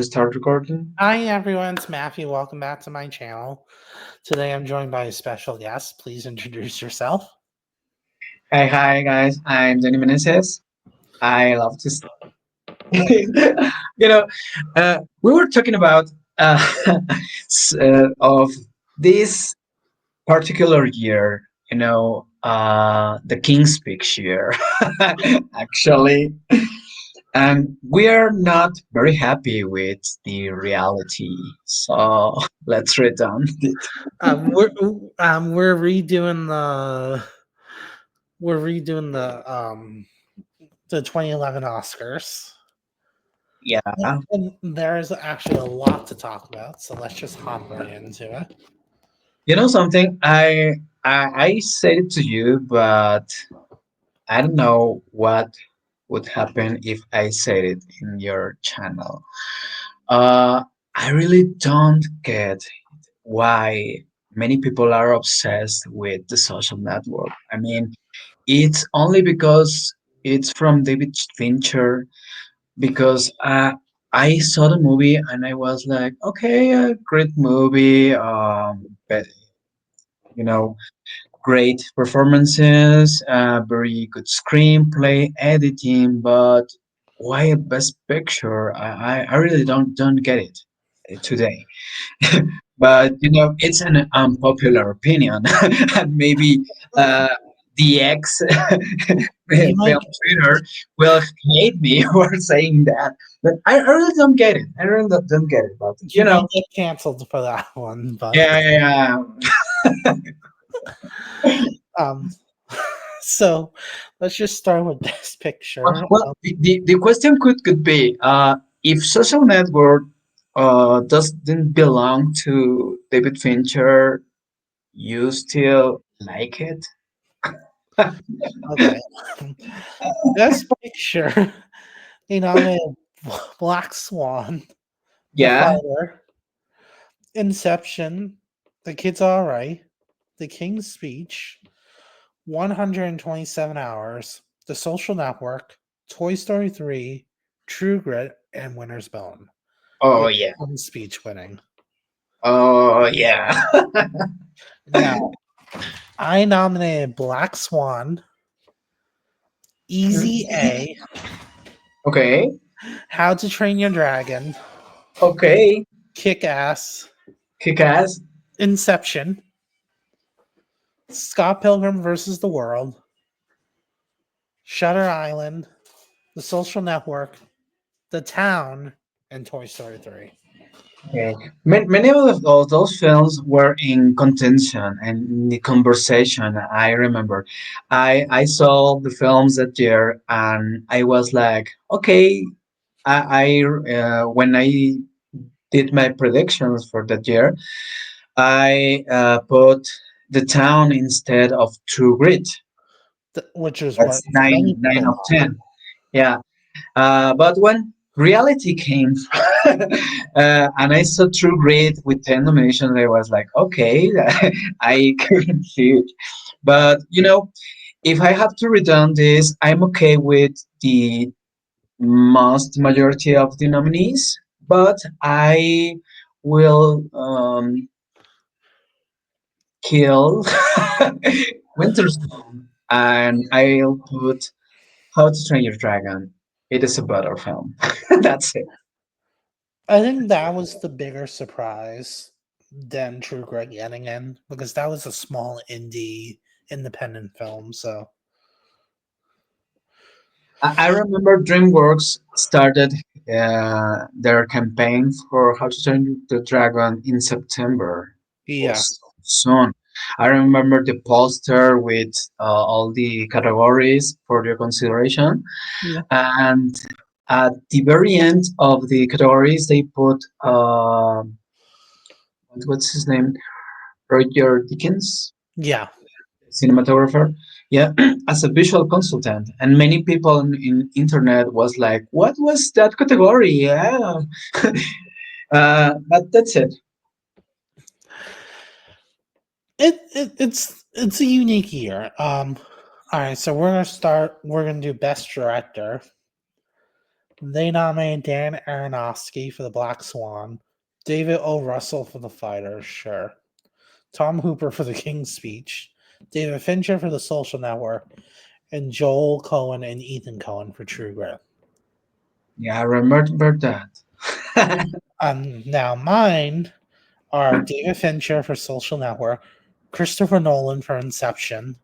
Start recording. Hi everyone, it's Matthew. Welcome back to my channel. Today I'm joined by a special guest. Please introduce yourself. Hi guys. I'm Danny Meneses. I love to, you know, we were talking about of this particular year. The King's Speech year, actually, and we are not very happy with the reality. So let's return it. Um, we're we're redoing the 2011 Oscars. Yeah. And there's actually a lot to talk about, so let's just hop right into it. You know something? I said it to you, but I don't know what would happen if I said it in your channel. Uh, I really don't get why many people are obsessed with the social network. I mean, it's only because it's from David Fincher. Because I saw the movie and I was like, okay, a great movie. But you know, great performances, very good screenplay, editing, but why a best picture? I really don't get it today. But it's an unpopular opinion, and maybe uh, the ex You film might Twitter will hate me for saying that. But I really don't get it. I really don't get it. But you might get canceled for that one, but yeah, yeah, yeah. um so let's just start with this picture. The question could be if social network doesn't belong to David Fincher, you still like it? Okay. Best picture. They nominated Black Swan, The Yeah. Fighter, Inception, The Kid's Alright, The King's Speech, 127 Hours, The Social Network, Toy Story 3, True Grit, and Winter's Bone. Oh With yeah. King's Speech winning. Oh yeah. Now, I nominated Black Swan, Easy A, Okay. How to Train Your Dragon, Okay. Kick Ass, Kick ass. Inception, Scott Pilgrim versus the World, Shutter Island, The Social Network, The Town, and Toy Story 3. Okay. Many of those films were in contention and in the conversation. I remember, I saw the films that year, and I was like, okay, when I did my predictions for that year, I put The Town instead of True Grit. Which is what That's nine many nine people of want. 10. Yeah. But when reality came and I saw True Grit with 10 nominations, I was like, okay, I couldn't see it. But, if I have to return this, I'm okay with the most majority of the nominees, but I will kill Winterstone and I'll put How to Train Your Dragon. It is a better film. That's it. I think that was the bigger surprise than True Grit getting in because that was a small indie independent film. So I remember DreamWorks started their campaign for How to Train the Dragon in September. It yeah, was soon. I remember the poster with all the categories for your consideration, yeah, and at the very end of the categories, they put what's his name, Roger Dickens, yeah. cinematographer, yeah, as a visual consultant, and many people in internet was like, what was that category? Yeah. But that's it. It's a unique year. All right, so we're gonna start. We're gonna do best director. They nominated Dan Aronofsky for The Black Swan, David O. Russell for The Fighter, sure, Tom Hooper for The King's Speech, David Fincher for The Social Network, and Joel Cohen and Ethan Cohen for True Grit. Yeah, I remember that. Now mine are David Fincher for Social Network, Christopher Nolan for Inception,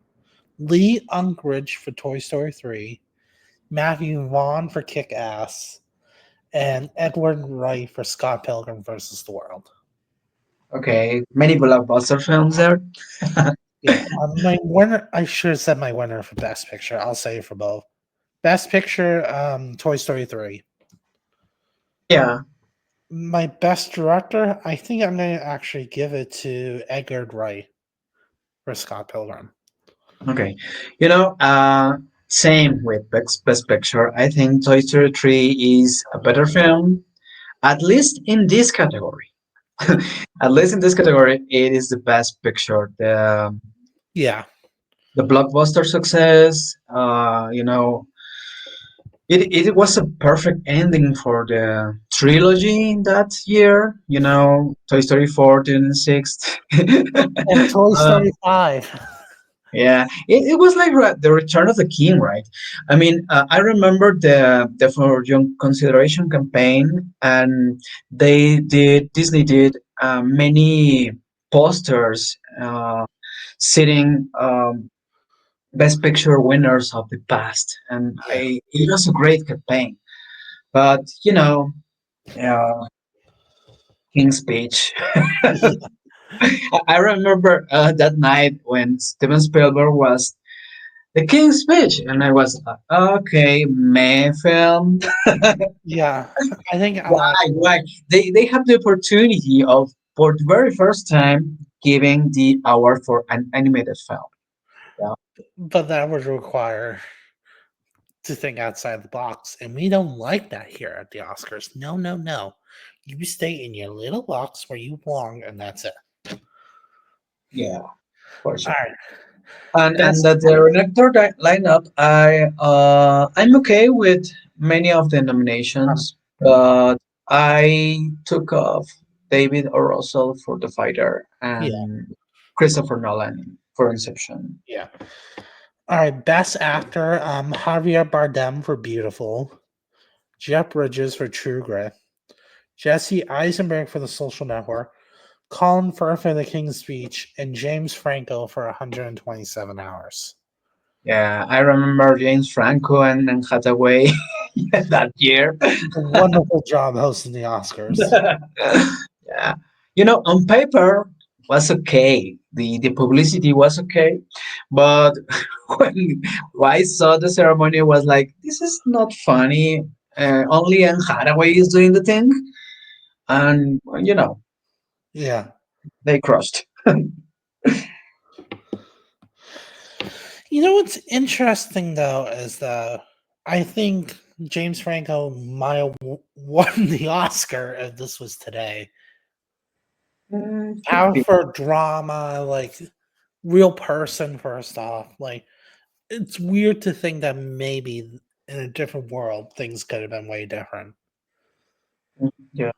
Lee Unkrich for Toy Story 3, Matthew Vaughn for Kick Ass, and Edward Wright for Scott Pilgrim versus the World. Okay, many blockbuster films there. Yeah, my winner. I should have said my winner for Best Picture. I'll say it for both. Best Picture, Toy Story 3. Yeah. My Best Director, I think I'm going to actually give it to Edgar Wright for Scott Pilgrim. Okay. You know, same with Best Picture. I think Toy Story 3 is a better film, at least in this category. At least in this category, it is the best picture. Yeah, The blockbuster success, it was a perfect ending for the trilogy in that year. Toy Story 4, 2006. and Toy uh, Story 5. yeah, it was like the return of the king, right? I mean, I remember the For Your Consideration campaign, and Disney did many posters sitting best picture winners of the past, and Yeah. it was a great campaign. But uh, King's Speech. I remember that night when Steven Spielberg was the King's Speech, and I was like, okay, May film. Yeah, I think Why? They have the opportunity of, for the very first time, giving the award for an animated film. Yeah. but that would require to think outside the box, and we don't like that here at the Oscars. No, no, no. You stay in your little box where you belong, and that's it. Yeah, for All sure. right, And best. the director lineup, I'm okay with many of the nominations, but I took off David O. Russell for The Fighter Yeah, and Christopher Nolan for Inception. yeah. All right, best actor. Javier Bardem for Beautiful, Jeff Bridges for True Grit, Jesse Eisenberg for The Social Network, Colin Firth for The King's Speech, and James Franco for 127 Hours. Yeah, I remember James Franco and Anne Hathaway that year. Wonderful job hosting the Oscars. Yeah, on paper was okay. The publicity was okay, but when I saw the ceremony, I was like, this is not funny. Only Anne Hathaway is doing the thing, and Yeah. they crushed. You know what's interesting though is that I think James Franco might have won the Oscar if this was today. Could How be. for drama, like real person first off. Like it's weird to think that maybe in a different world things could have been way different. Yeah.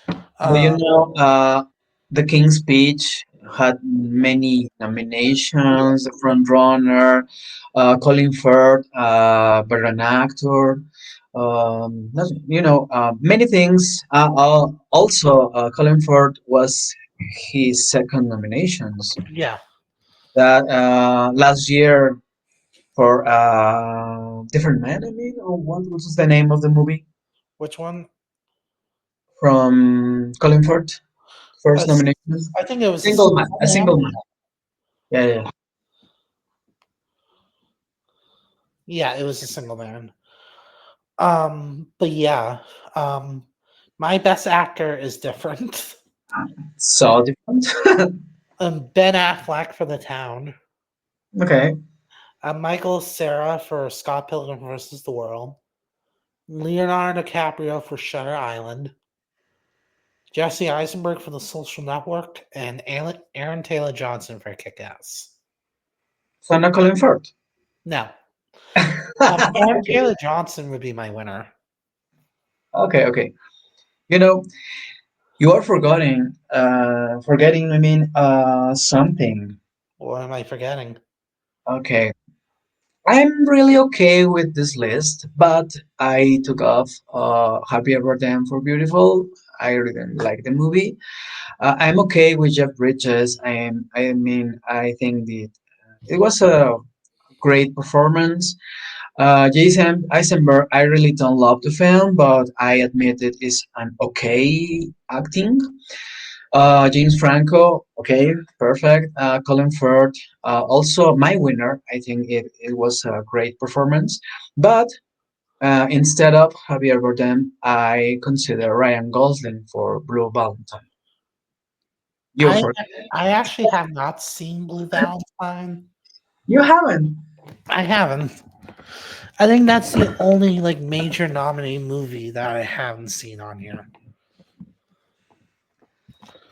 But Uh, The King's Speech had many nominations. The front runner, Colin Firth, but an actor. Many things. Also, Colin Firth was his second nominations. yeah. That last year for Different Man. I mean, or what was the name of the movie Which one? from Colin Firth? Uh, First nomination. I think it was a Single man. single A man. single man. Yeah, yeah. Yeah, it was a single man. But yeah, um, my best actor is different. So different. Ben Affleck for The Town, Okay. Michael Cera for Scott Pilgrim versus the World, Leonardo DiCaprio for Shutter Island, Jesse Eisenberg for The Social Network, and Aaron Taylor Johnson for Kick-Ass. So not Colin Firth. No, Aaron Okay. Taylor Johnson would be my winner. Okay, okay. You know, you are forgetting. I mean, something. What am I forgetting? Okay, I'm really okay with this list, but I took off Happy Ever Damn for Beautiful. I really like the movie. I'm okay with Jeff Bridges. I mean, I think it was a great performance. Jason Eisenberg, I really don't love the film, but I admit it is an okay acting. James Franco, okay, perfect. Colin Firth, also my winner. I think it was a great performance. But instead of Javier Bardem, I consider Ryan Gosling for Blue Valentine. You I for I actually have not seen Blue Valentine. you haven't. I haven't. I think that's the only like major nominee movie that I haven't seen on here.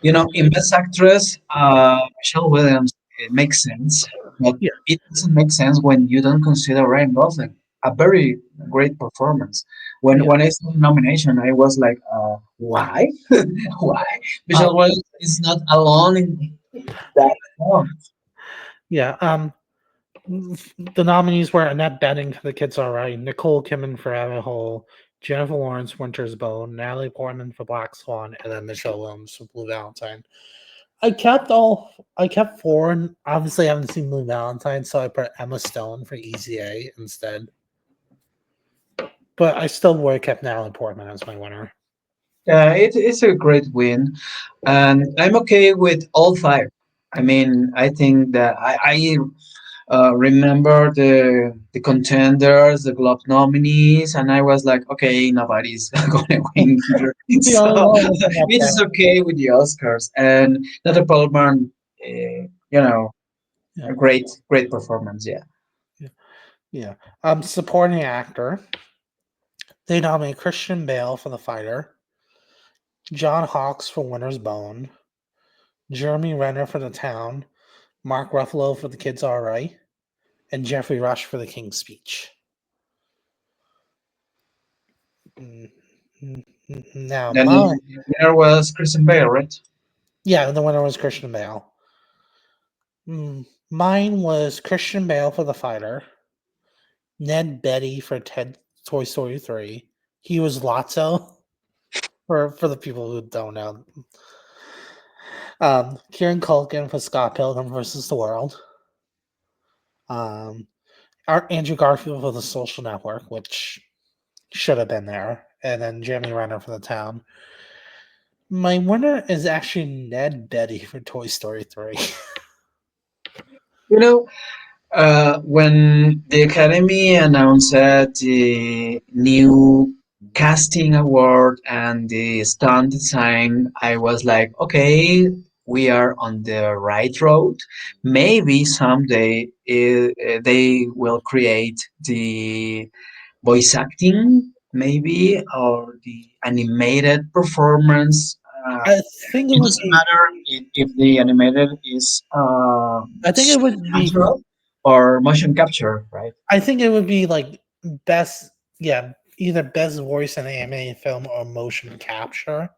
You know, in Best Actress, Michelle Williams, it makes sense, but Yeah, it doesn't make sense when you don't consider Ryan Gosling. A very great performance. yeah. When I saw the nomination, I was like, why? Why? Uh, Michelle Williams is not alone in that film. yeah. The nominees were Annette Bening for The Kids Are Right, Nicole Kidman for Rabbit Hole, Jennifer Lawrence Winter's Bone, Natalie Portman for Black Swan, and then Michelle Williams for Blue Valentine. I kept four, and obviously I haven't seen Blue Valentine, so I put Emma Stone for Easy A instead. But I still would have kept Natalie Portman as my winner. It's a great win, and I'm okay with all five. I mean, I think that I remember the contenders, the Globe nominees, and I was like, okay, nobody's gonna win here, The so only one was Annette it's Bening. okay with the Oscars. And Natalie Portman, you know, Yeah, a great performance. Yeah, yeah, yeah. Supporting actor. They nominate Christian Bale for The Fighter, John Hawkes for Winter's Bone, Jeremy Renner for The Town, Mark Ruffalo for The Kids Are Right, and Jeffrey Rush for The King's Speech. Mm, Now, then mine, the winner was Kristen Bale, right? yeah, the winner was Christian Bale. Mine was Christian Bale for The Fighter, Ned Betty for Toy Story 3. He was Lotso, for the people who don't know. Kieran Culkin for Scott Pilgrim versus the World. Um, Andrew Garfield for The Social Network, which should have been there, and then Jeremy Renner for The Town. My winner is actually Ned Betty for Toy Story 3. You know, when the Academy announced the new casting award and the stunt design, I was like, okay, we are on the right road. Maybe someday they will create the voice acting, maybe, or the animated performance. I think it It would doesn't be. matter if the animated is I think it would be. natural or motion capture, right? I think it would be like best. Yeah, either best voice in animated film or motion capture.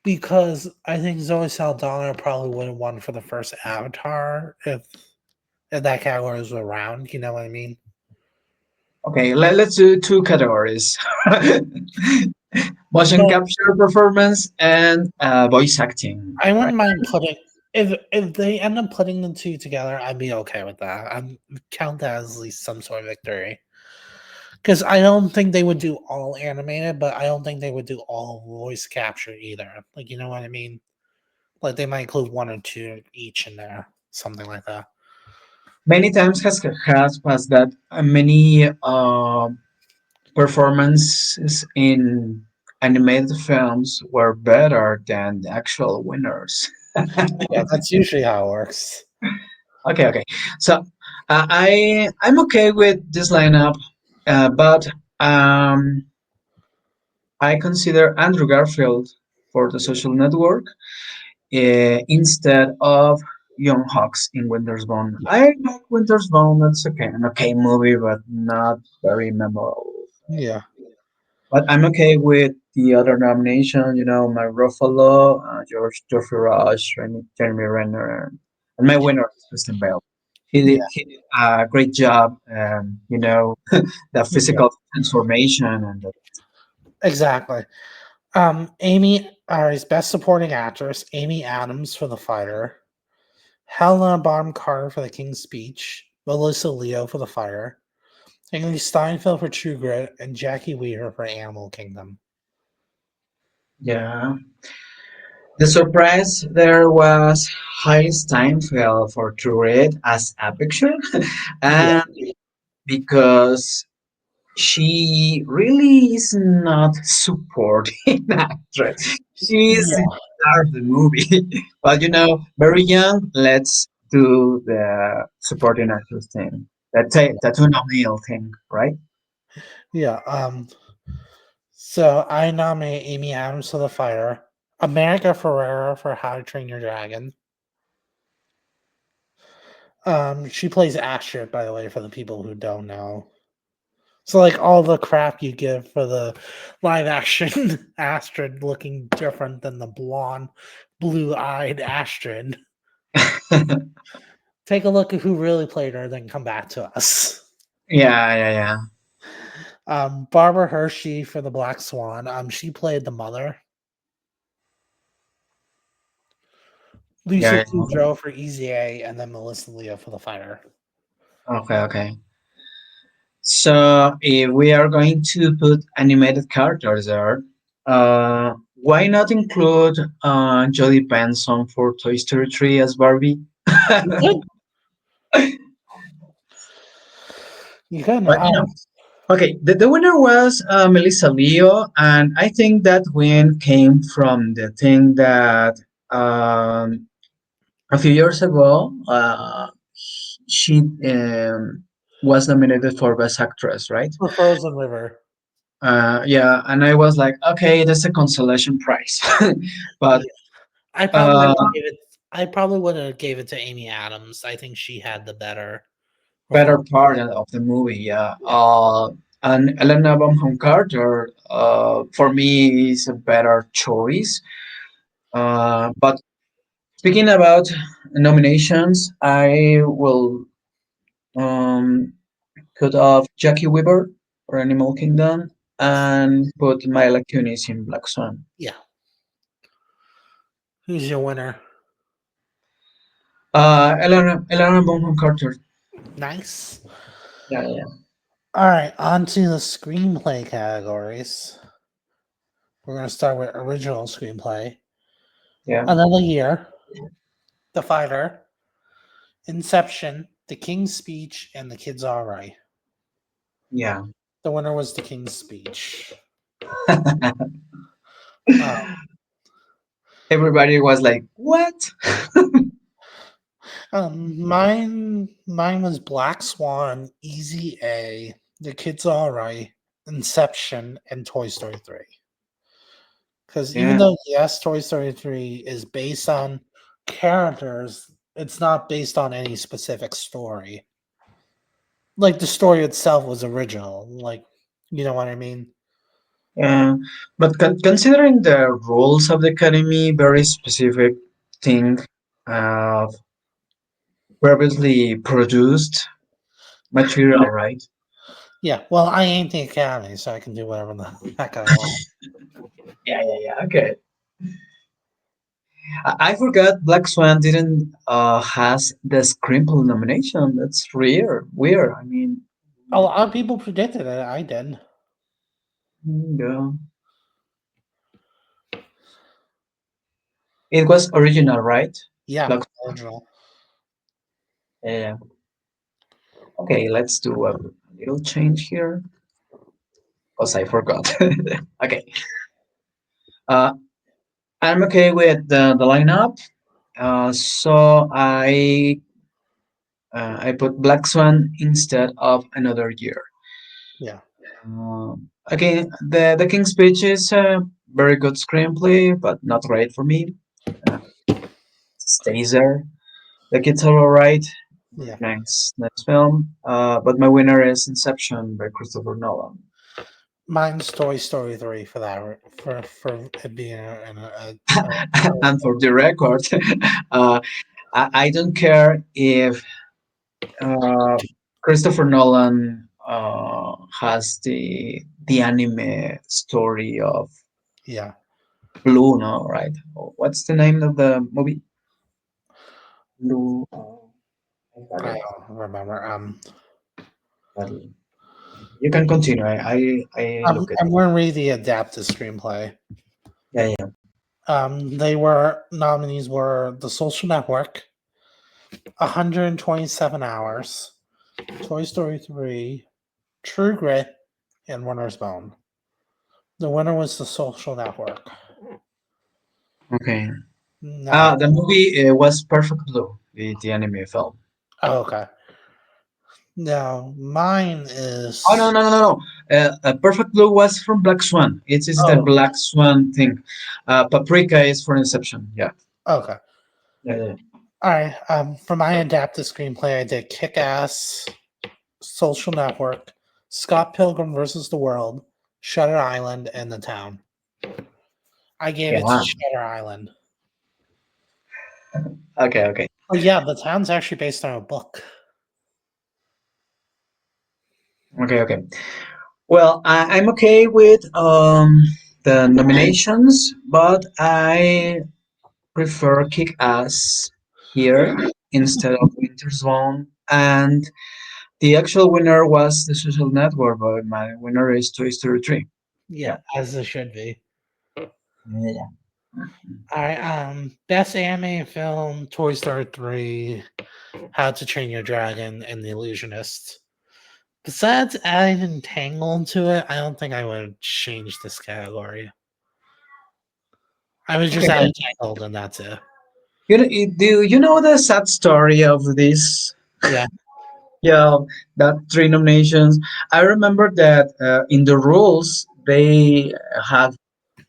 Because I think Zoe Saldana probably would have won for the first Avatar if that category was around. You know what I mean? Okay, let's do two categories: motion But capture performance and voice acting, I right? wouldn't mind putting if they end up putting the two together, I'd be okay with that. I'd count that as at least some sort of victory. Because I don't think they would do all animated, but I don't think they would do all voice capture either. Like you know what I mean? Like they might include one or two each in there, something like that. Many times has passed that many performances in animated films were better than the actual winners. Yeah, that's usually how it works. Okay, okay. So I'm okay with this lineup, but um, I consider Andrew Garfield for the Social Network instead of Young Hawks in Winter's Bone. Yeah, I like Winter's Bone. It's okay, an okay movie, but not very memorable. yeah. But I'm okay with the other nomination. You know, my Ruffalo, Geoffrey Rush, Jeremy Renner, and my Yeah, winner is Christian Bale. yeah, He did a great job. You know, the yeah, physical transformation and the, exactly. Amy, his best supporting actress, Amy Adams for The Fighter, Helena Bonham Carter for The King's Speech, Melissa Leo for The Fighter, Haley Steinfeld for True Grit, and Jackie Weaver for Animal Kingdom. yeah. The surprise there was Hailey Steinfeld for True Red as a picture, Yeah, and because she really is not supporting actress. She's in yeah, the star of the movie. But you know, very young, let's do the supporting actress thing. That's an O'Neill thing, right? yeah. So I nominate Amy Adams for The Fighter, America Ferrera for How to Train Your Dragon. She plays Astrid, by the way, for the people who don't know. So, like, all the crap you give for the live action Astrid looking different than the blonde, blue eyed Astrid. Take a look at who really played her, then come back to us. Yeah, yeah, yeah. Barbara Hershey for the Black Swan. She played the mother. Lisa Yeah, Kudrow for Easy A, and then Melissa Leo for the fighter. yeah. Okay, okay. So if we are going to put animated characters there, why not include Jodie Benson for Toy Story 3 as Barbie? You could, you could. But you know, okay, the winner was Melissa Leo, and I think that win came from the thing that a few years ago she was nominated for Best Actress, right? For Frozen River. Yeah, and I was like, okay, that's a consolation prize. But Yeah, I probably would uh, have gave it. I probably would have gave it to Amy Adams. I think she had the better better performance. part of the movie, yeah. Yeah, And Elena Bonham Carter, for me, is a better choice. But speaking about nominations, I will um, cut off Jackie Weaver for Animal Kingdom and put Mila Kunis in Black Swan. yeah. Who's your winner? Elena Bonham Carter. Nice. Yeah, yeah, All right, on to the screenplay categories. We're going to start with original screenplay. yeah, Another Year, The Fighter, Inception, The King's Speech, and The Kids Are Right. yeah. The winner was The King's Speech. Uh, Everybody was like, "What?" mine was Black Swan, Easy A, The Kids Are Right, Inception, and Toy Story 3. Because even Yeah, though, yes, Toy Story 3 is based on characters, it's not based on any specific story. Like, the story itself was original. Like, you know what I mean? yeah. But considering the rules of the academy, very specific thing, of previously produced material, right? Yeah, well, I ain't the Academy, so I can do whatever the heck I want. Yeah, yeah, yeah. Okay. I forgot Black Swan didn't has the screenplay nomination. That's rare. Weird. I mean, A lot of people predicted it. I did. yeah. It was original, right? Yeah, Black Swan. original. Yeah. Okay, let's do a little change here because I forgot. Okay. Uh, I'm okay with the lineup. So I put Black Swan instead of Another Year. Yeah. Again, the King's Speech is a very good screenplay, but not right for me. Uh, Stays there. The kids are alright. Very Yeah. nice film. But my winner is Inception by Christopher Nolan. Mine's Toy Story 3 for that for it being And for the record, uh, I don't care if uh, Christopher Nolan has the anime story of yeah. Blue, no, right? What's the name of the movie? Blue. I I forget. don't remember. But you can continue. I look at. I'm going to read the adapted screenplay. Yeah, yeah. They were nominees were The Social Network, 127 Hours, Toy Story 3, True Grit, and Winter's Bone. The winner was The Social Network. Okay. No. The movie was Perfect Blue, the anime film. Oh, okay. No, mine Oh no is. no no no no! Perfect Blue was from Black Swan. It is the Oh, Black Swan thing. Paprika is for Inception. Yeah. okay. Yeah, yeah. All right. For my adapted screenplay, I did Kick Ass, Social Network, Scott Pilgrim versus the World, Shutter Island, and The Town. I gave it to Yeah. Shutter Island. Okay, okay. Oh yeah, The Town's actually based on a book. Okay, okay. Well, I'm okay with the nominations, but I prefer Kick Ass here instead of Winter Zone. And the actual winner was The Social Network, but my winner is Toy Story 3. Yeah. Yeah, as it should be. Yeah. All right. Best animated film: Toy Story 3, How to Train Your Dragon, and The Illusionist. Besides adding Entangled to it, I don't think I would change this category. I would just add Okay. Entangled, and that's it. Do you know the sad story of this? Yeah. Yeah, that three nominations. I remember that in the rules they have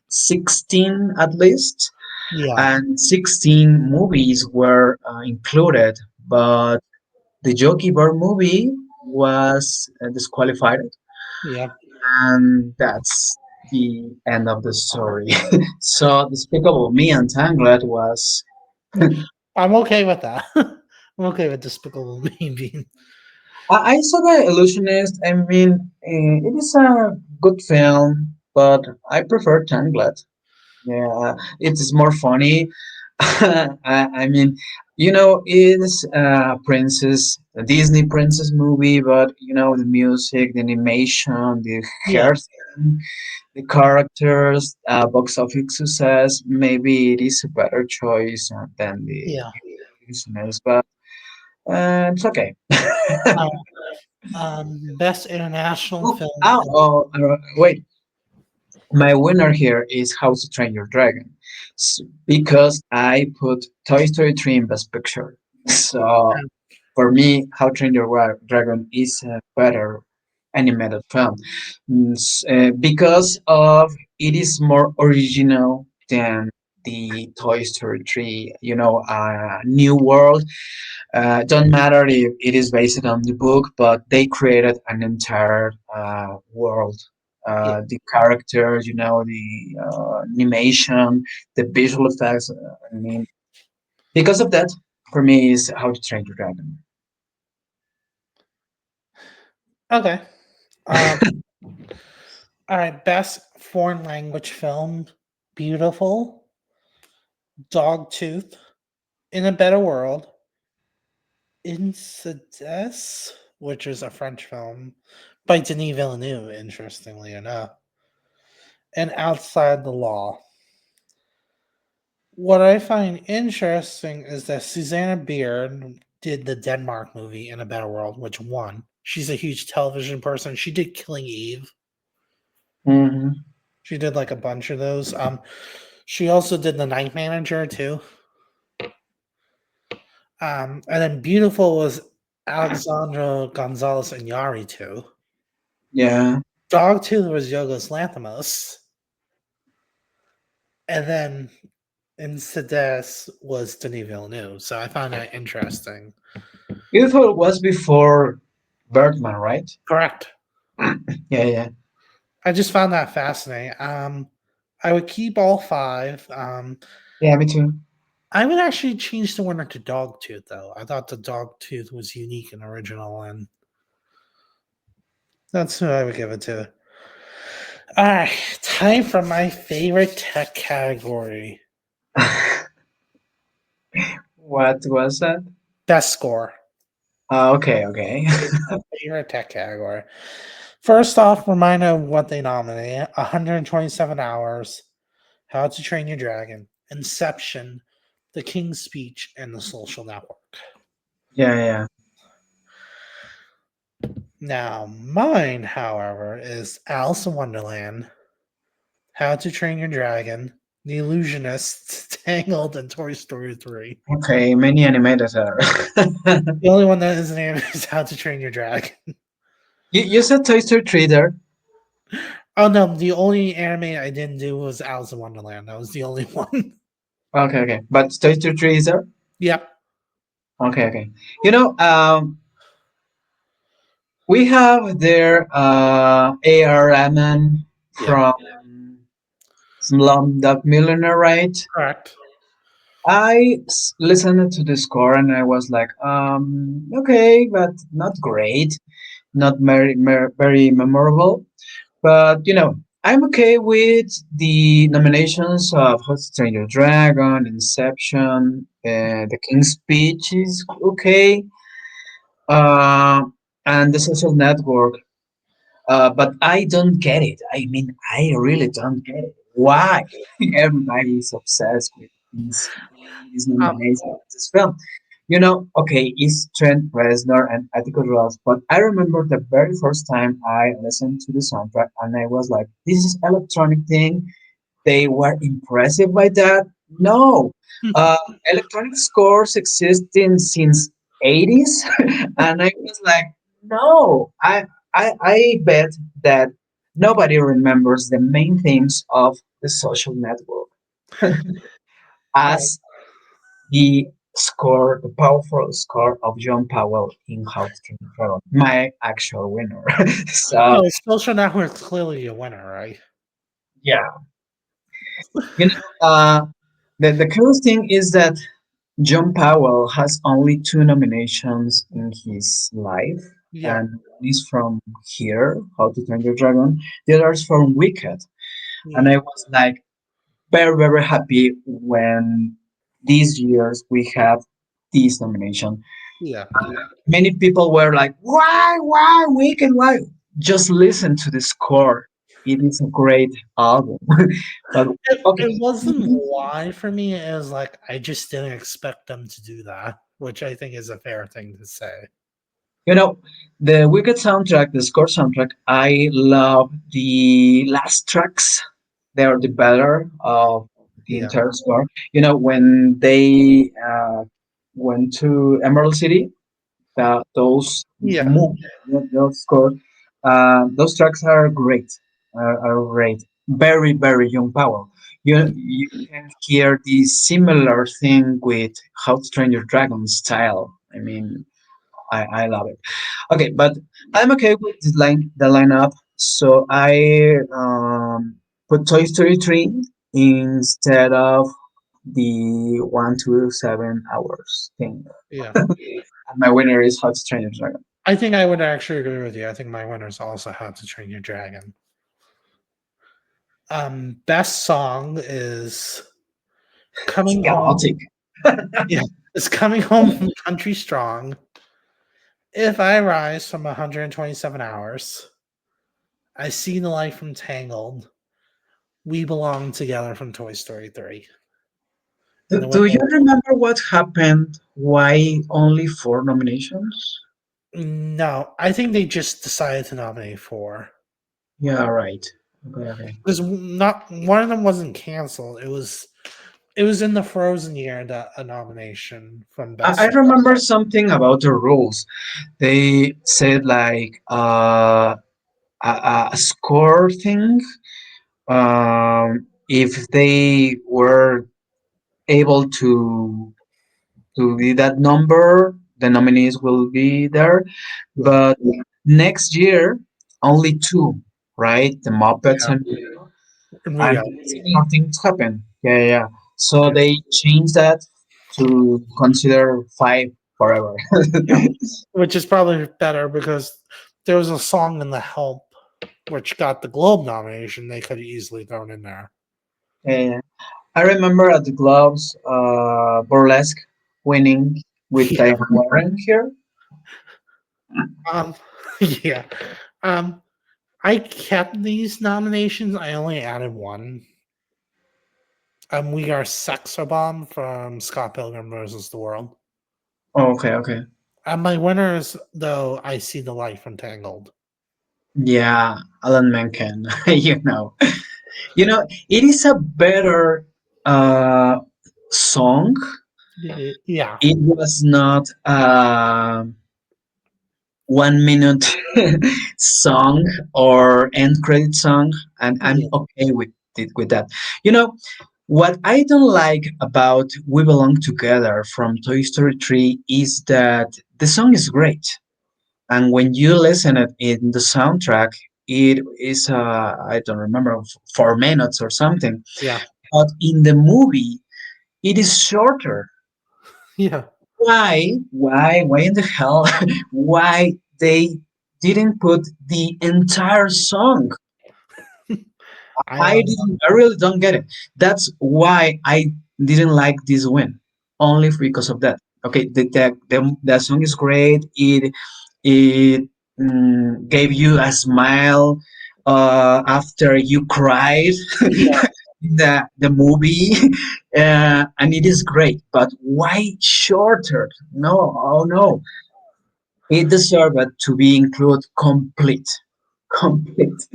16 at least, Yeah. and 16 movies were included, but the Jockey Bird movie was disqualified, Yeah. and that's the end of the story. So, Despicable Me and Tangled was. I'm okay with that. I'm okay with Despicable Me being. I saw The Illusionist. I mean, it is a good film, but I prefer Tangled. Yeah, it is more funny. I mean, it's a princess, a Disney princess movie, but the music, the animation, the Yeah. hair thing, the characters, box office success. Maybe it is a better choice than the Yeah. Illusionist, but it's okay. Uh, Best international Oh, film. wait. My winner here is How to Train Your Dragon because I put Toy Story 3 in Best Picture. So for me, How to Train Your Dragon is a better animated film because of it is more original than the Toy Story 3. New world. Don't matter if it is based on the book, but they created an entire world. Yeah. The characters, the animation, the visual effects. I mean, because of that, for me, is How to Train Your Dragon. Okay. All right. Best foreign language film: Beautiful, Dogtooth, In a Better World, Insidious, which is a French film by Denis Villeneuve, interestingly enough, and Outside the Law. What I find interesting is that Susanna Beard did the Denmark movie In a Better World, which won. She's a huge television person. She did Killing Eve. Hmm. She did like a bunch of those. She also did The Night Manager too. And then Beautiful was Alexandra Gonzalez and Yari too. Yeah. Dogtooth was Yorgos Lanthimos. And then Insidious was Denis Villeneuve. So I found that interesting. Beautiful was before Birdman, right? Correct. Yeah, yeah. I just found that fascinating. I would keep all five. Yeah, me too. I would actually change the winner to Dogtooth, though. I thought the Dogtooth was unique and original, and that's who I would give it to. All right, time for my favorite tech category: What was that? best score. Okay, okay. Is my favorite tech category. First off, reminder of what they nominated: 127 Hours, How to Train Your Dragon, Inception, The King's Speech, and The Social Network. Yeah, yeah. Now, mine, however, is Alice in Wonderland, How to Train Your Dragon, The Illusionist, Tangled, and Toy Story 3. Okay, many animators are. The only one that isn't in is How to Train Your Dragon. You said Toy Story 3 there? Oh no, the only anime I didn't do was Alice in Wonderland. That was the only one. Okay, okay. But Toy Story 3 is there? Yep. Okay, okay. You know, we have there A.R. Rahman Yep. from Slumdog Millionaire, right? Correct. Listened to the score and I was like, okay, but not great, not very memorable. But I'm okay with the nominations of How to Train Your Dragon, Inception, The King's Speech is okay, uh, and The Social Network. But I don't get it. I mean, I really don't get it. Why everybody is obsessed with these Um, nominations of this film? Okay, it's Trent Reznor and Atticus Ross, but I remember the very first time I listened to the soundtrack and I was like, this is electronic thing. They were impressive by that. No, uh, electronic scores existing since 80s, and I was like, no, I bet that nobody remembers the main themes of the social network uh, as the powerful score of John Powell in How to Train Your Dragon, my actual winner. So oh, Social Network's clearly a winner, right? yeah, you know, the coolest thing is that John Powell has only two nominations in his life, Yeah. and one is from here, How to Train Your Dragon. The other is from Wicked, and Yeah. I was like very very happy when these years we have this nomination. Yeah. Many people were like, why Wicked? Why? Just listen to the score. It is a great album. But It okay. wasn't why for me. It was like I just didn't expect them to do that, which I think is a fair thing to say. You know, the Wicked soundtrack, the score soundtrack, I love the last tracks. They are the better of the Yeah. entire score. When they went to Emerald City, those Yeah. movies, those scores, those tracks are great. Are great. Very, very young power. You can hear the similar thing with How to Train Your Dragon style. I mean, I love it. Okay, but I'm okay with the lineup. So I put Toy Story 3 instead of the 1 to 7 hours thing. Yeah. And my winner is How to Train Your Dragon. I think I would actually agree with you. I think my winners also How to Train Your Dragon. Best song is It's Coming chaotic. Home. Yeah. It's Coming Home from Country Strong. If I Rise from 127 Hours. I See the Light from Tangled. We Belong Together from Toy Story 3. And Do, the do you winner. remember what happened? Why only 4 nominations? No, I think they just decided to nominate four. Yeah, right. Okay, okay. Because not one of them wasn't canceled. It was in the Frozen year that a nomination from I Best. remember something about the rules. They said like a score thing. If they were able to be that number, the nominees will be there. Yeah. But next year, only two. right? The Muppets Yeah, and in and reality. similar things happen. Yeah, yeah, yeah. So Yeah, they changed that to consider five forever. yeah. Which is probably better because there was a song in The Help which got the Globe nomination. They could have easily thrown in there. Yeah. I remember at the Globes, Burlesque winning with Yeah. Diane Warren here. Um, yeah. Um, I kept these nominations. I only added one. We are Sex Bomb from Scott Pilgrim versus the World. Oh, okay, okay. My winners, though, I See the Light from Tangled. Yeah, Alan Menken. It is a better song. Yeah, It was not 1 minute song or end credit song, and I'm yeah, okay with that. You know what I don't like about "We Belong Together" from Toy Story 3 is that the song is great, and when you listen it in the soundtrack, it is I don't remember 4 minutes or something, yeah, but in the movie it is shorter. yeah. Why in the hell? Why they didn't put the entire song? I don't. I really don't get it. That's why I didn't like this win. Only because of that. Okay, the song is great. It gave you a smile after you cried Yeah, in the movie, and it is great. But why shorter? No, oh no, it deserved to be included complete, complete.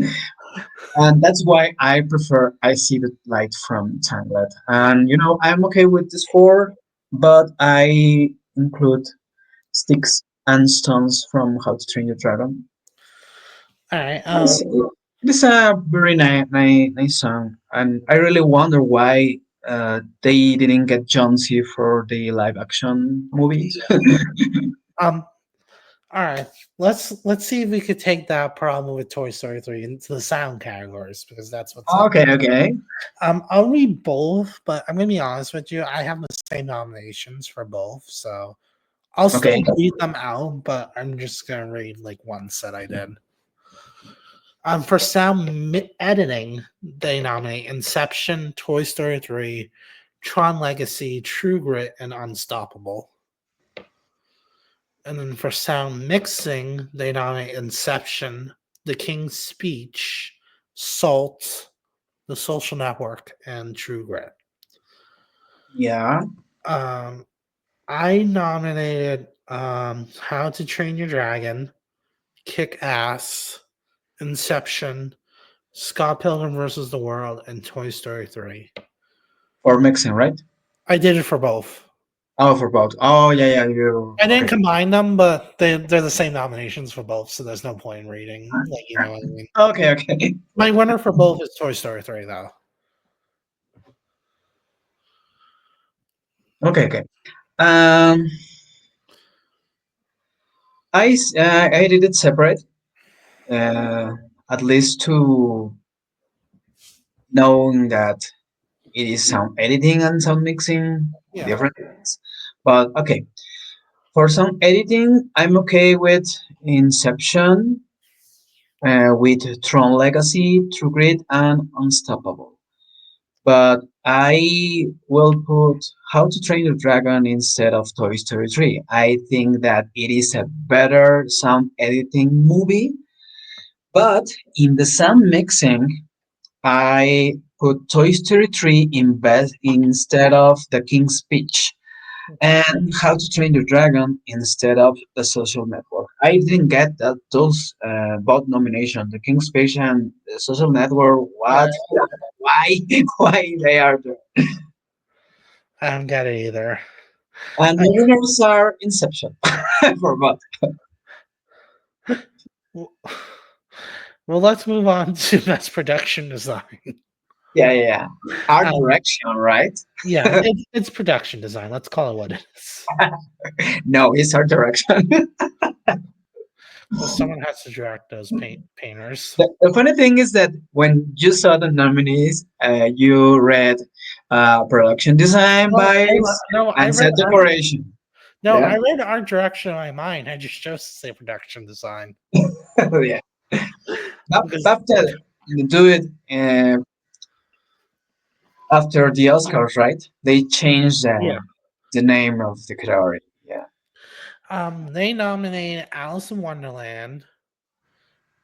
And that's why I prefer I See the Light from Tangled. And I'm okay with this four, but I include Sticks and Stones from How to Train Your Dragon. all right. It's a very nice song, and I really wonder why they didn't get John C for the live action movies. Um, all right. Let's see if we could take that problem with Toy Story 3 into the sound categories because that's what's up. Okay, okay, I'll read both, but I'm gonna be honest with you. I have the same nominations for both, so I'll still okay. read them out, but I'm just gonna read like one set I did. For sound editing, they nominate Inception, Toy Story 3, Tron Legacy, True Grit, and Unstoppable. And then for sound mixing, they nominate Inception, The King's Speech, Salt, The Social Network, and True Grit. Yeah. Um, I nominated How to Train Your Dragon, Kick Ass, Inception, Scott Pilgrim versus the World, and Toy Story 3. For mixing, right? I did it for both. Oh, for both. Oh, yeah, yeah. You I didn't okay? combine them, but they're the same nominations for both, so there's no point in reading. Like, you know what I mean? Okay, okay. My winner for both is Toy Story 3, though. Okay, okay. Um, I did it separate, uh, at least to knowing that it is sound editing and sound mixing Yeah. different things. But okay, for some editing, I'm okay with Inception, with Tron Legacy, True Grit, and Unstoppable. But I will put How to Train Your Dragon instead of Toy Story 3. I think that it is a better sound editing movie, but in the sound mixing, I put Toy Story 3 instead of The King's Speech and How to Train Your Dragon instead of The Social Network. I didn't get those both nominations, The King's Speech and The Social Network. Yeah. What? Why? Why they are there? I don't get it either. And the winners are Inception for both. Well, let's move on to best production design. Yeah, yeah, yeah. Art Um, direction, right? yeah, it's production design. Let's call it what it is. No, it's art direction. Well, someone has to direct those painters. The funny thing is that when you saw the nominees, you read production design No, by no, I and read set art. decoration. No, Yeah, I read art direction in my mind. I just chose to say production design yeah. because After you do it after the Oscars, right? They changed yeah, the name of the category. Yeah. they nominated Alice in Wonderland,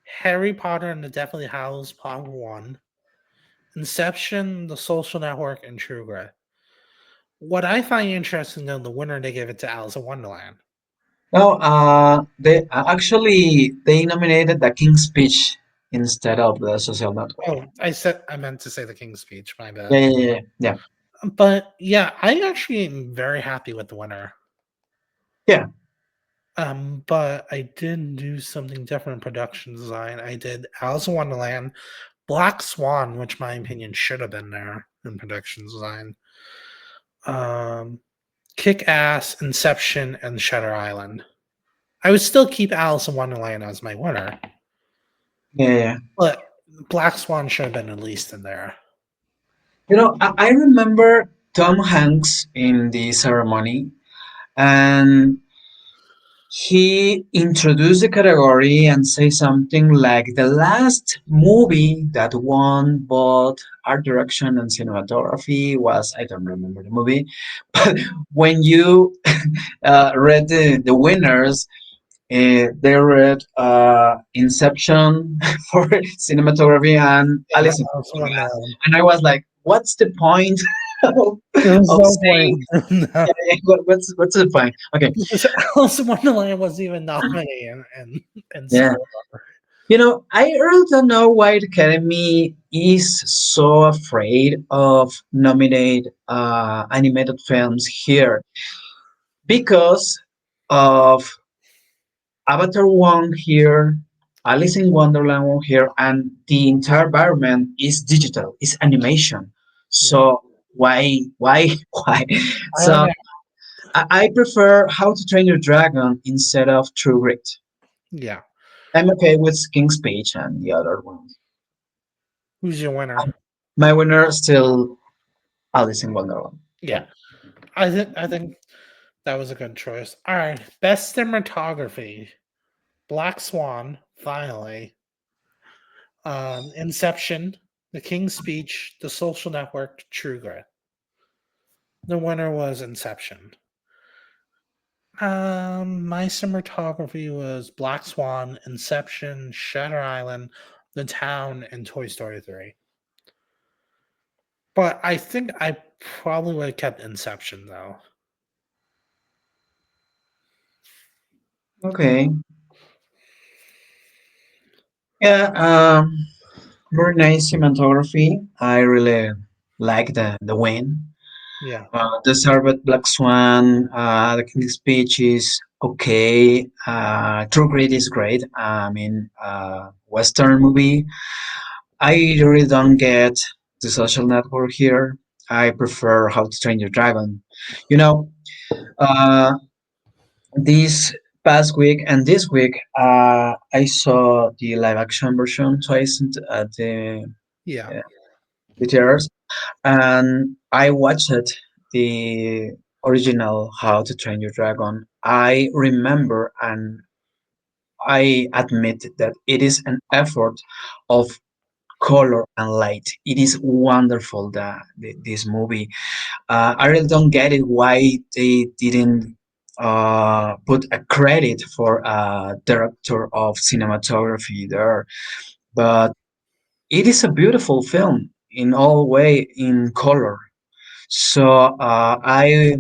Harry Potter and the Deathly Hallows Part One, Inception, The Social Network, and True Grit. What I find interesting though, the winner they gave it to Alice in Wonderland. No, they actually they nominated the King's Speech instead of the Social Network. Oh, I meant to say the King's Speech. My Yeah, bad. yeah, yeah, yeah. But yeah, I actually am very happy with the winner. Yeah. But I did do something different in production design. I did Alice in Wonderland, Black Swan, which my opinion should have been there in production design. Um, Kick Ass, Inception, and Shutter Island. I would still keep Alice in Wonderland as my winner, Yeah, yeah, yeah. but Black Swan should have been at least in there. You know, I remember Tom Hanks in the ceremony, and he introduced the category and say something like the last movie that won both art direction and cinematography was, I don't remember the movie, but when you read the winners, they read Inception for cinematography and Yeah, Alice in Alice in Wonderland. Wonderland. And I was like, what's the point of, There's of no saying, point. No. what's the point? Okay, Because Alice in Wonderland was even nominated in yeah. score. You know, I really don't know why the Academy is so afraid of nominate animated films here because of Avatar one here, Alice in Wonderland one here, and the entire environment is digital, is animation. Yeah, So why, why? I don't So know. I prefer How to Train Your Dragon instead of True Grit. Yeah, I'm okay with King's Speech and the other ones. who's your winner? My winner is still Alice in Wonderland. Yeah, I think that was a good choice. All right, best cinematography: Black Swan, finally. Inception, The King's Speech, The Social Network, True Grit. The winner was Inception. My cinematography was Black Swan, Inception, Shutter Island, The Town, and Toy Story 3. But I think I probably would have kept Inception though. Okay. Yeah, very nice cinematography. I really like the win. Yeah, The Servant Black Swan, the King's Speech is okay. True Grit is great. I mean, Western movie. I really don't get the social network here. I prefer How to Train Your Dragon. You know, uh, this past week and this week, I saw the live action version twice at yeah, uh, the theaters, and I watched the original How to Train Your Dragon. I remember and I admit that it is an effort of color and light. It is wonderful this movie. I really don't get it why they didn't put a credit for a director of cinematography there, but it is a beautiful film in all way in color. So I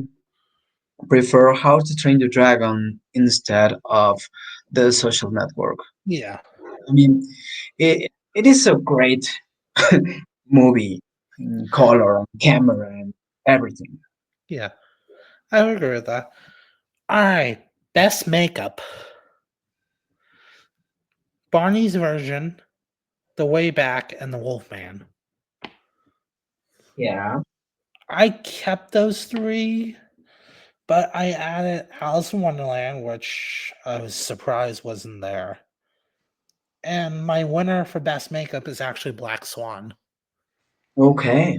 prefer How to Train Your Dragon instead of The Social Network. yeah, I mean, it is a great movie in color and camera and everything. yeah. I would agree with that. All right, best makeup: Barney's version, The Way Back, and The Wolfman. Yeah. I kept those three. But I added Alice in Wonderland, which I was surprised wasn't there. And my winner for best makeup is actually Black Swan. Okay.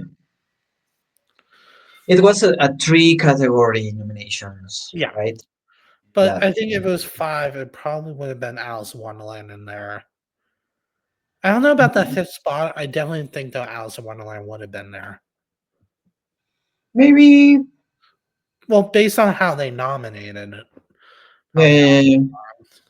It was a three category nominations, Yeah. right? But That I think if it was five, it probably would have been Alice in Wonderland in there. I don't know about that fifth spot. I definitely think though Alice in Wonderland would have been there. maybe. Well, based on how they nominated it, Yeah, probably yeah, Alice.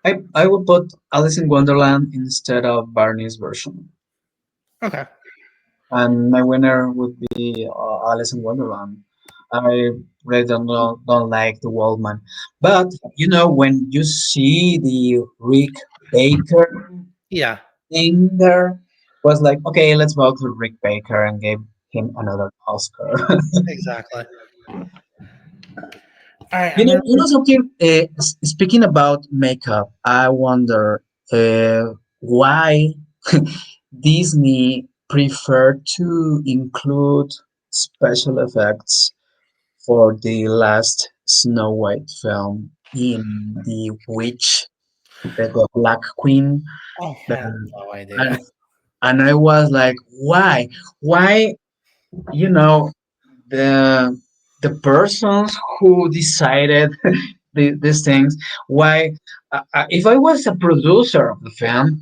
yeah. I would put Alice in Wonderland instead of Barney's version, Okay. and my winner would be Alice in Wonderland. I really don't like the Waldman, but when you see the Rick Baker Yeah, thing there, was like, okay, let's vote for Rick Baker and give him another Oscar. exactly. All right, You I'm know, gonna you know something. Speaking about makeup, I wonder why Disney preferred to include special effects for the last Snow White film in the Witch, the Black Queen, I have and no idea. and and I was like, why? Why? You know, the the persons who decided these things. Why? If I was a producer of the film,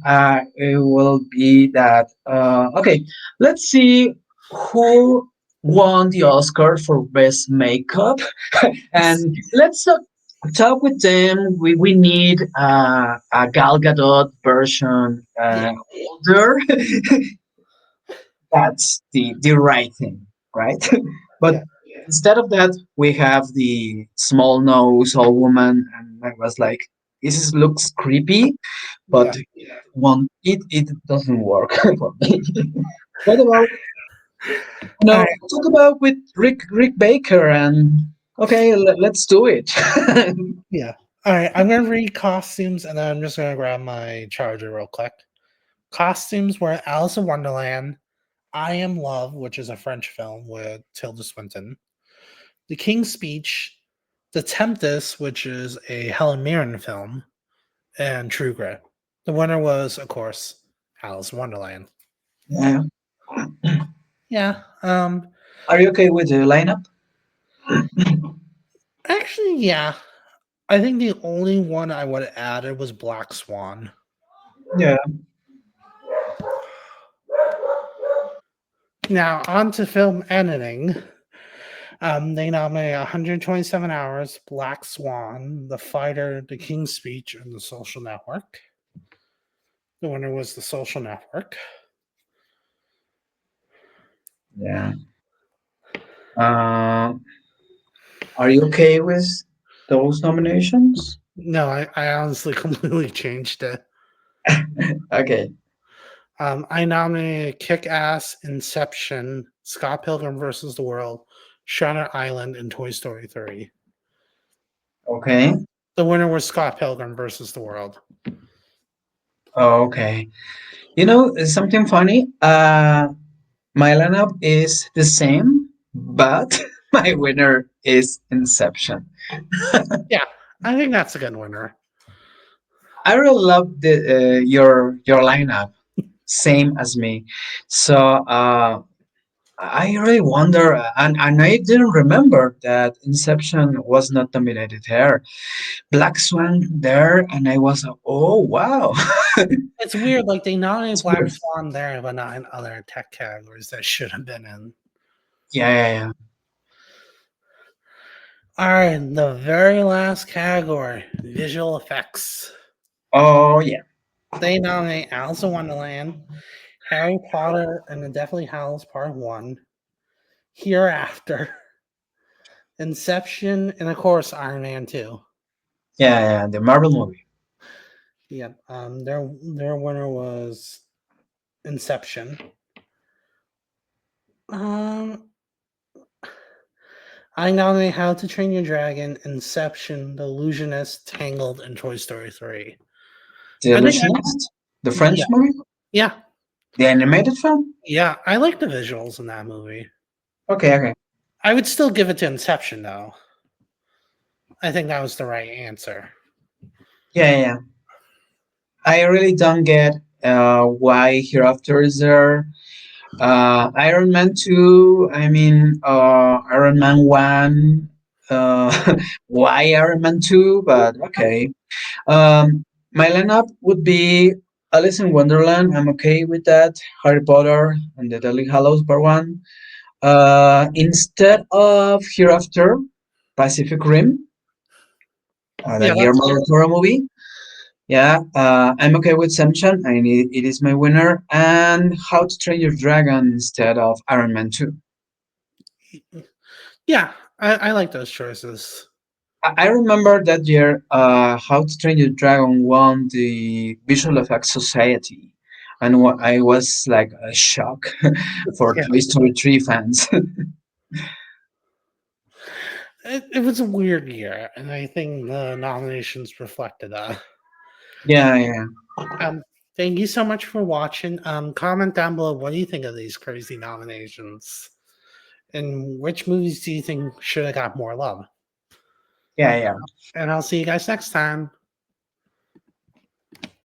it will be that okay. Let's see who won the Oscar for best makeup, and let's talk with them. We need a Gal Gadot version Yeah, older. That's the right thing, right? But yeah, instead of that, we have the small nose old woman, and I was like, looks creepy, but yeah. it doesn't work for me. What about All right, talk about with Rick Baker and okay, let's do it. yeah. All right, I'm gonna read costumes, and then I'm just gonna grab my charger real quick. Costumes were Alice in Wonderland, I Am Love, which is a French film with Tilda Swinton, The King's Speech, The Tempest, which is a Helen Mirren film, and True Grit. The winner was, of course, Alice in Wonderland. Yeah. Yeah. Are you okay with the lineup? Actually, yeah. I think the only one I would have added was Black Swan. Yeah. Now, on to film editing. They nominated 127 Hours, Black Swan, The Fighter, The King's Speech, and The Social Network. The winner was The Social Network. Yeah. Uh, are you okay with those nominations? No, I honestly completely changed it. Okay. I nominated Kick Ass, Inception, Scott Pilgrim versus the World, Shutter Island, and Toy Story 3. Okay. The winner was Scott Pilgrim versus the World. Oh, okay. It's something funny. My lineup is the same, but my winner is Inception. Yeah, I think that's a good winner. I really love your lineup, same as me. So I really wonder, and I didn't remember that Inception was not nominated here. Black Swan there, and I was oh wow. It's weird, like they nominated It's Black weird. Swan there, but not in other tech categories that should have been in. Yeah, yeah, yeah. All right, the very last category, visual effects. Oh yeah. They nominate Alice in Wonderland, Harry Potter and the Deathly Hallows Part 1, Hereafter, Inception, and of course Iron Man 2. Yeah, yeah, the Marvel movie. Yep. Their winner was Inception. Um I nominate How to Train Your Dragon, Inception, The Illusionist, Tangled, and Toy Story 3. The I think Illusionist, the yeah, French movie. yeah. The animated film? Yeah, I like the visuals in that movie. Okay, okay. I would still give it to Inception, though. I think that was the right answer. Yeah, yeah. I really don't get why Hereafter is there. Iron Man 2, I mean, Iron Man 1, why Iron Man 2, but okay. My lineup would be Alice in Wonderland, I'm okay with that. Harry Potter and the Deadly Hallows Part 1. Instead of Hereafter, Pacific Rim, the Yeah, that's Guillermo del Toro movie. Yeah, I'm okay with Samsung, and it is my winner. And How to Train Your Dragon instead of Iron Man 2. yeah. I like those choices. I remember that year, How to Train Your Dragon won the Visual Effects Society, and I was like a shock for Yeah, Toy Story 3 fans. it was a weird year, and I think the nominations reflected that. Yeah, yeah, Um, Thank you so much for watching. Comment down below what do you think of these crazy nominations, and which movies do you think should have got more love? yeah, yeah. And I'll see you guys next time.